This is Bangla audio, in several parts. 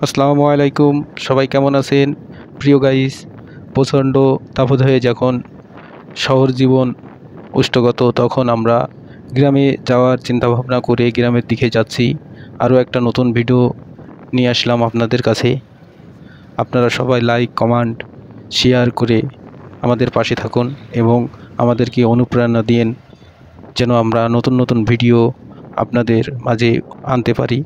আসসালামু আলাইকুম। সবাই কেমন আছেন? প্রিয় গাইস, প্রচণ্ড তাপদাহে যখন শহর জীবন উষ্ণগত, তখন আমরা গ্রামে যাওয়ার চিন্তাভাবনা করে গ্রামের দিকে যাচ্ছি। আরও একটা নতুন ভিডিও নিয়ে আসলাম আপনাদের কাছে। আপনারা সবাই লাইক, কমেন্ট, শেয়ার করে আমাদের পাশে থাকুন এবং আমাদেরকে অনুপ্রেরণা দিন, যেন আমরা নতুন নতুন ভিডিও আপনাদের মাঝে আনতে পারি।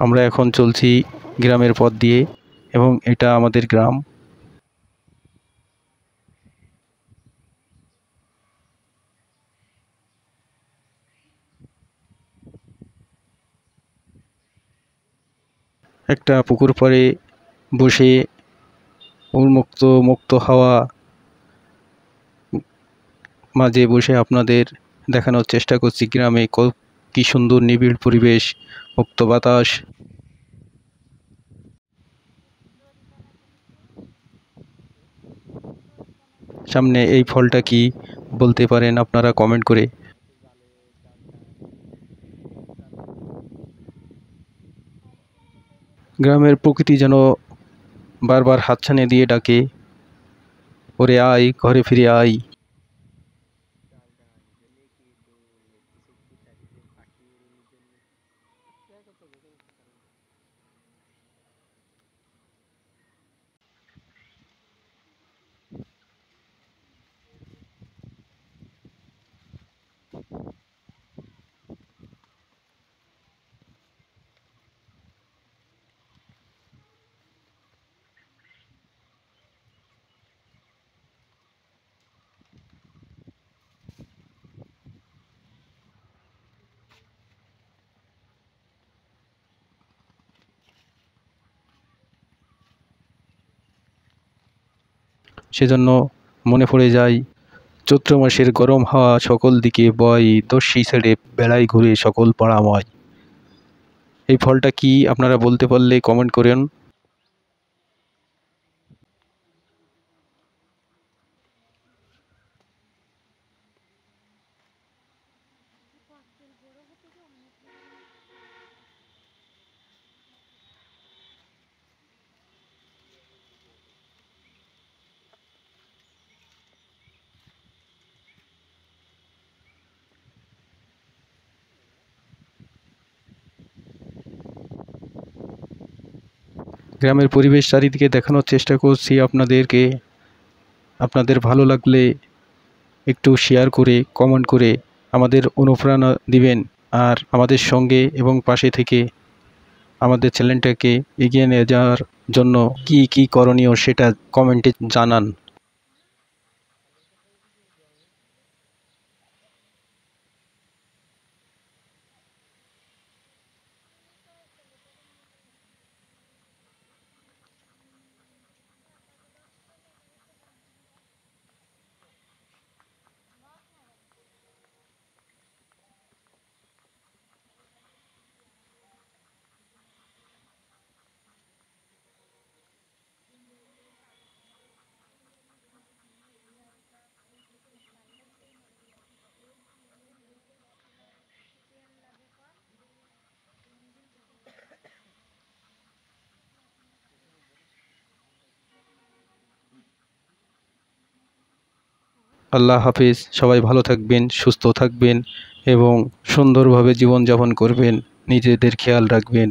আমরা এখন চলছি গ্রামের পথ দিয়ে এবং এটা আমাদের গ্রাম। একটা পুকুর পাড়ে বসে মুক্ত হাওয়া মাঝে বসে আপনাদের দেখানোর চেষ্টা করছি গ্রামে কি সুন্দর নিবিড় পরিবেশ, মুক্ত বাতাস। সামনে এই ফলটা কি বলতে পারেন আপনারা কমেন্ট করে। গ্রামের প্রকৃতি যেন বারবার হাতছানি দিয়ে ডাকে, ওরে আয়, ঘরে ফিরে আয়। সেজন্য মনে পড়ে যায় চৈত্র মাসের গরম হাওয়া সকল দিকে বয়, দস্যি ছেড়ে বেড়াই ঘুরে সকল পাড়াময়। এই ফলটা কি আপনারা বলতে পারলে কমেন্ট করেন। গ্রামের পরিবেশ চারিদিকে দেখানোর চেষ্টা করছি আপনাদেরকে। আপনাদের ভালো লাগলে একটু শেয়ার করে কমেন্ট করে আমাদের অনুপ্রেরণা দিবেন, আর আমাদের সঙ্গে এবং পাশে থেকে আমাদের চ্যানেলটাকে এগিয়ে নিয়ে যাওয়ার জন্য কি কি করণীয় সেটা কমেন্টে জানান। আল্লাহ হাফিজ। সবাই ভালো থাকবেন, সুস্থ থাকবেন এবং সুন্দরভাবে জীবনযাপন করবেন। নিজেদের খেয়াল রাখবেন।